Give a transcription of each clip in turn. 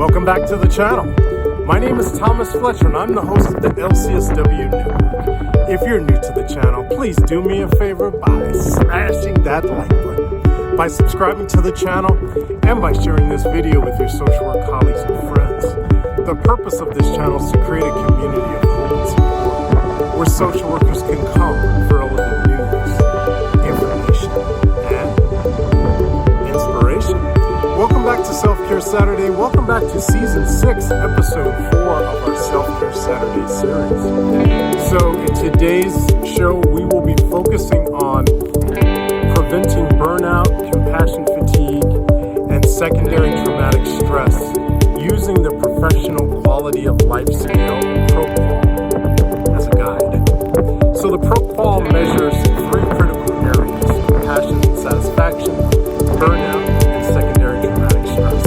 Welcome back to the channel. My name is Thomas Fletcher and I'm the host of the LCSW Network. If you're new to the channel, please do me a favor by smashing that like button, by subscribing to the channel, and by sharing this video with your social work colleagues and friends. The purpose of this channel is to create a community of hope and support, where social workers can come for relevant news, information, and inspiration. Welcome back to Self-Care Saturday. Welcome back to Season 6, Episode 4 of our Self-Care Saturday series. So in today's show, we will be focusing on preventing burnout, compassion fatigue, and secondary traumatic stress using the Professional Quality of Life Scale, ProQOL, as a guide. So the ProQOL measures 3 critical areas: compassion and satisfaction, burnout, and secondary traumatic stress.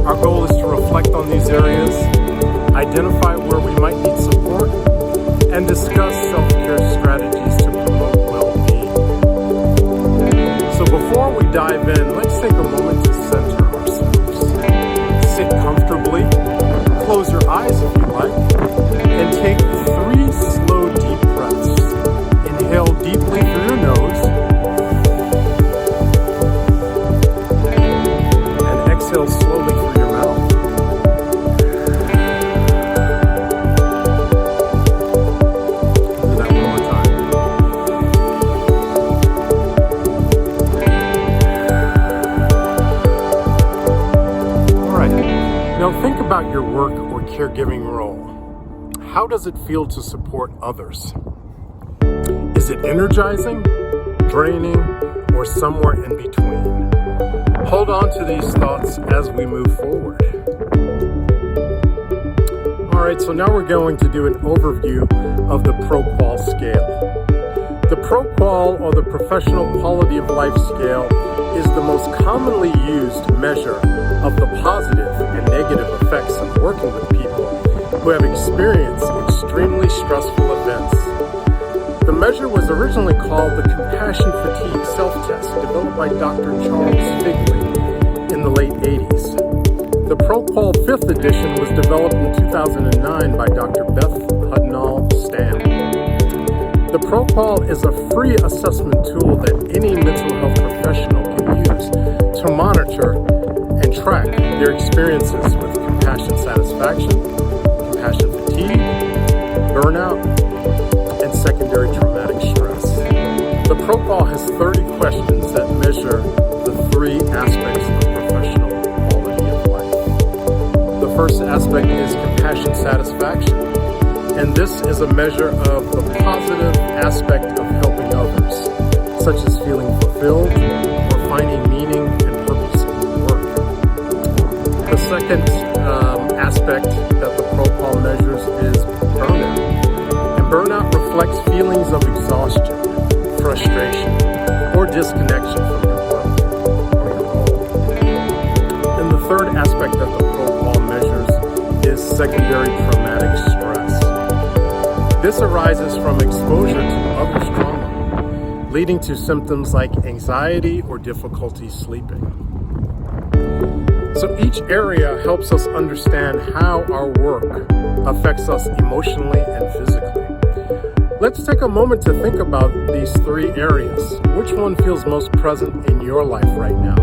Our goal is to reflect on these areas, identify where we might need support, and discuss self-care strategies to promote well-being. So before we dive in, let's take a moment to center ourselves. Sit comfortably, close your eyes if you like, and take 3 slow, deep breaths. Inhale deeply through your nose, and exhale slowly through your mouth. Do that one more time. All right. Now think about your work or caregiving role. How does it feel to support others? Is it energizing, draining, or somewhere in between? Hold on to these thoughts as we move forward. All right, so now we're going to do an overview of the ProQOL scale. The ProQOL, or the Professional Quality of Life Scale, is the most commonly used measure of the positive and negative effects of working with people who have experienced extremely stressful events. The measure was originally called the compassion fatigue self-test, developed by Dr. Charles Figley in the late 80s. The ProQOL 5th edition was developed in 2009 by Dr. Beth Hudnall-Stam. The ProQOL is a free assessment tool that any mental health professional can use to monitor and track their experiences with compassion satisfaction, compassion fatigue, burnout, and secondary traumatic stress. The ProQOL has 30 questions that measure the 3 aspects of professional quality of life. The first aspect is compassion satisfaction, and this is a measure of the positive aspect of helping others, such as feeling fulfilled or finding meaning and purpose in work. The second aspect that the ProQOL measures is burnout. And burnout reflects feelings of exhaustion, frustration, or disconnection from your work or your role. And the third aspect that the ProQOL measures is secondary traumatic stress. This arises from exposure to others' trauma, leading to symptoms like anxiety or difficulty sleeping. So each area helps us understand how our work affects us emotionally and physically. Let's take a moment to think about these 3 areas. Which one feels most present in your life right now?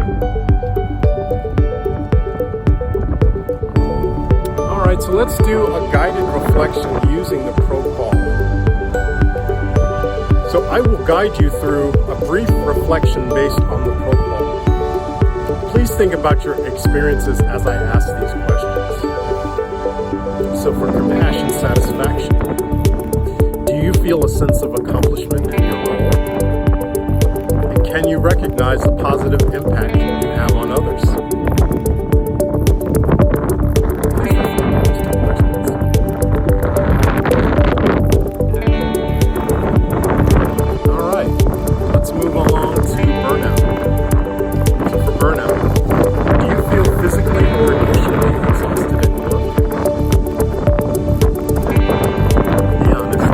All right, so let's do a guided reflection using the ProQOL. So I will guide you through a brief reflection based on the ProQOL. Please think about your experiences as I ask these questions. So for compassion satisfaction, do you feel a sense of accomplishment in your role? And can you recognize the positive impact you have on others? Please reflect on these 2 questions. All right, let's move along to burnout. So for burnout, do you feel physically or emotionally exhausted at work? Be honest.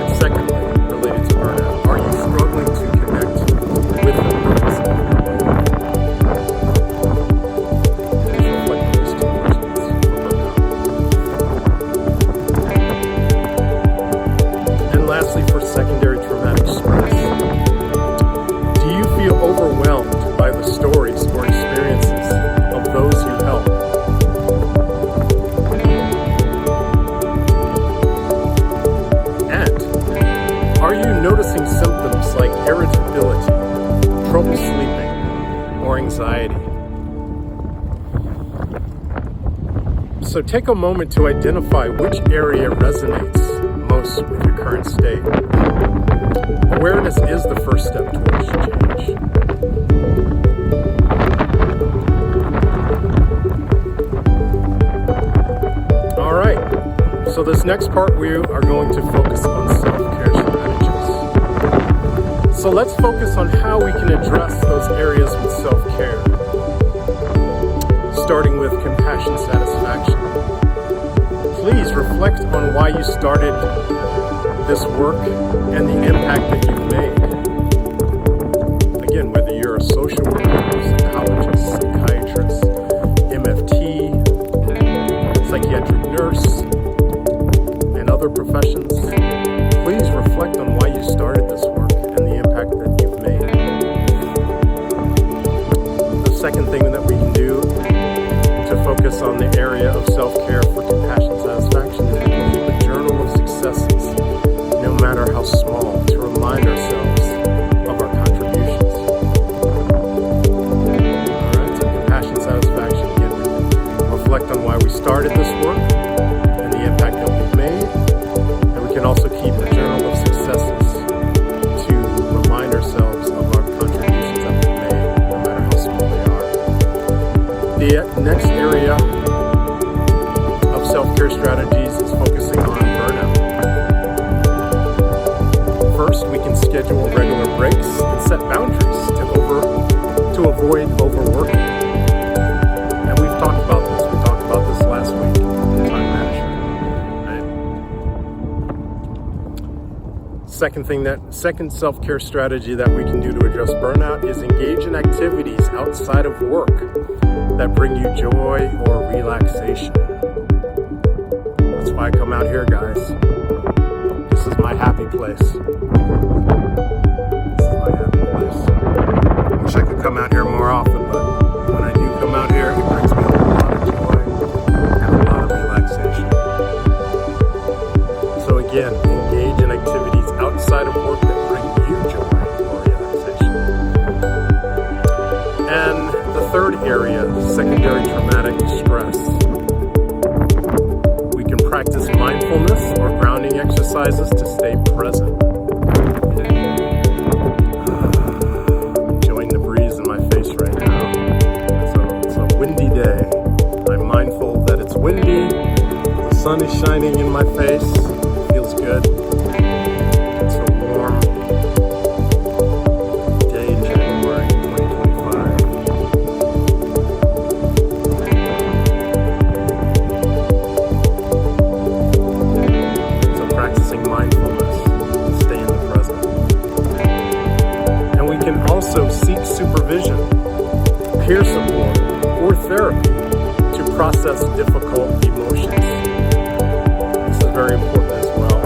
And secondly, related to burnout, are you struggling to connect with the purpose So take a moment to identify which area resonates most with your current state. Awareness is the first step towards change. All right, so this next part we are going to focus on self-care strategies. So let's focus on how we can address those areas with self-care, starting with compassion satisfaction. Please reflect on why you started this work and the impact that you've made. Again, whether you're a social worker, psychologist, psychiatrist, MFT, psychiatric nurse, and other professions, please reflect on why you started this work and the impact that you've made. The second thing that we can do to focus on the area of self-care for compassion satisfaction is to keep a journal of successes, no matter how small, to remind ourselves of our contributions. Alright, so compassion satisfaction, again, we reflect on why we started this work and the impact that we've made, and we can also keep a journal of successes to remind ourselves of our contributions that we've made, no matter how small they are. The next area of self-care strategies is focusing on burnout. First, we can schedule regular breaks and set boundaries to avoid overworking. And we've talked about this. We talked about this last week in time management. Right? Second self-care strategy that we can do to address burnout is engage in activities outside of work that bring you joy or relaxation. That's why I come out here, guys. This is my happy place. This is my happy place. Wish I could come out here more often, but when I do come out here, it brings me a lot of joy and a lot of relaxation. So again, engage in activities outside of work that bring you joy or relaxation. And the third area, secondary traumatic stress. We can practice mindfulness or grounding exercises to stay present. I'm enjoying the breeze in my face right now. It's a windy day. I'm mindful that it's windy. The sun is shining in my face. It feels good. It's a warm day in January 2025. So practicing mindfulness to stay in the present. And we can also seek supervision, peer support, or therapy to process difficult emotions. This is very important as well.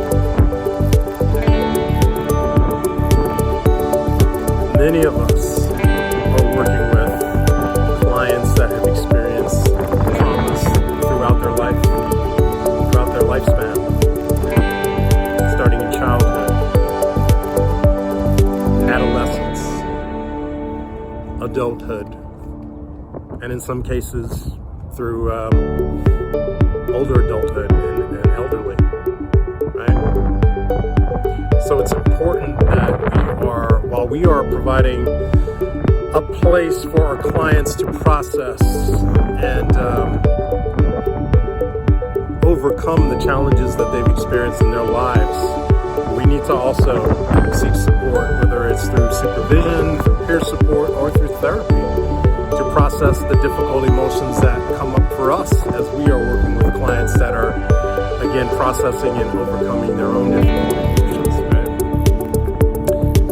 Many of us are working with clients that have experienced traumas throughout their life, throughout their lifespan, starting in childhood, adolescence, adulthood, and in some cases through older adulthood and elderly, right? So it's important that while we are providing a place for our clients to process and overcome the challenges that they've experienced in their lives, we need to also seek support, whether it's through supervision, through peer support, or through therapy, to process the difficult emotions that come up for us as we are working with clients that are, again, processing and overcoming their own difficult emotions. Right?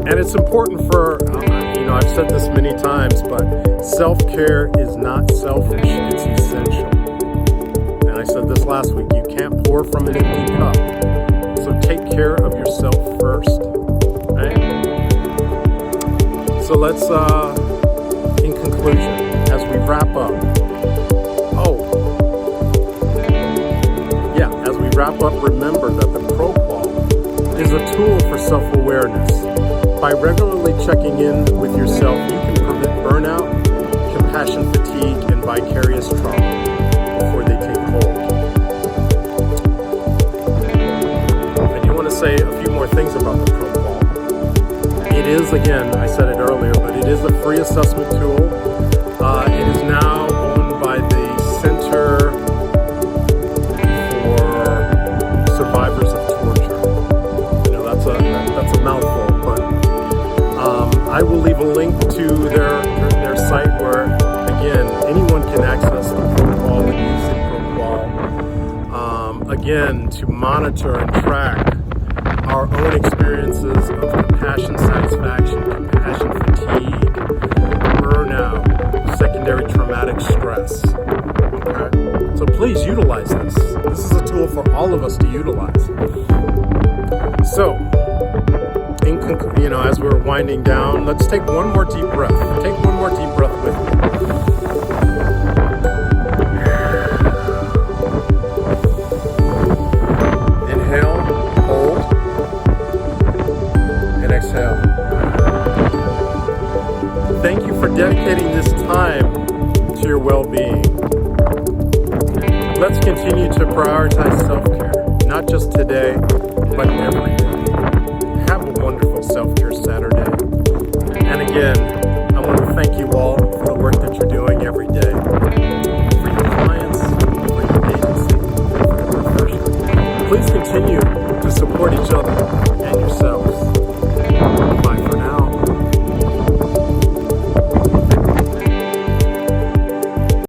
And it's important for, I've said this many times, but self-care is not selfish, it's essential. And I said this last week, you can't pour from an empty cup. So take care of yourself first, right? So let's, in conclusion, as we wrap up, remember that the ProQOL is a tool for self-awareness. By regularly checking in with yourself, you can prevent burnout, compassion fatigue, and vicarious trauma before they take hold. say a few more things about the ProQOL. It is, again, I said it earlier, but it is a free assessment tool. It is now owned by the Center for Survivors of Torture. You know, that's a mouthful, but I will leave a link to their site where, again, anyone can access the ProQOL and use the ProQOL, again, to monitor and track our own experiences of compassion satisfaction, compassion fatigue, burnout, secondary traumatic stress. Okay? So please utilize this. This is a tool for all of us to utilize. So, as we're winding down, let's take one more deep breath. Take one more deep breath with me. Inhale, hold, and exhale. Thank you for dedicating this time to your well-being. Let's continue to prioritize self-care, not just today, but every day. Have a wonderful self-care Saturday. And again, I want to thank you all for the work that you're doing every day. For your clients, for your agency, for your profession. Please continue to support each other.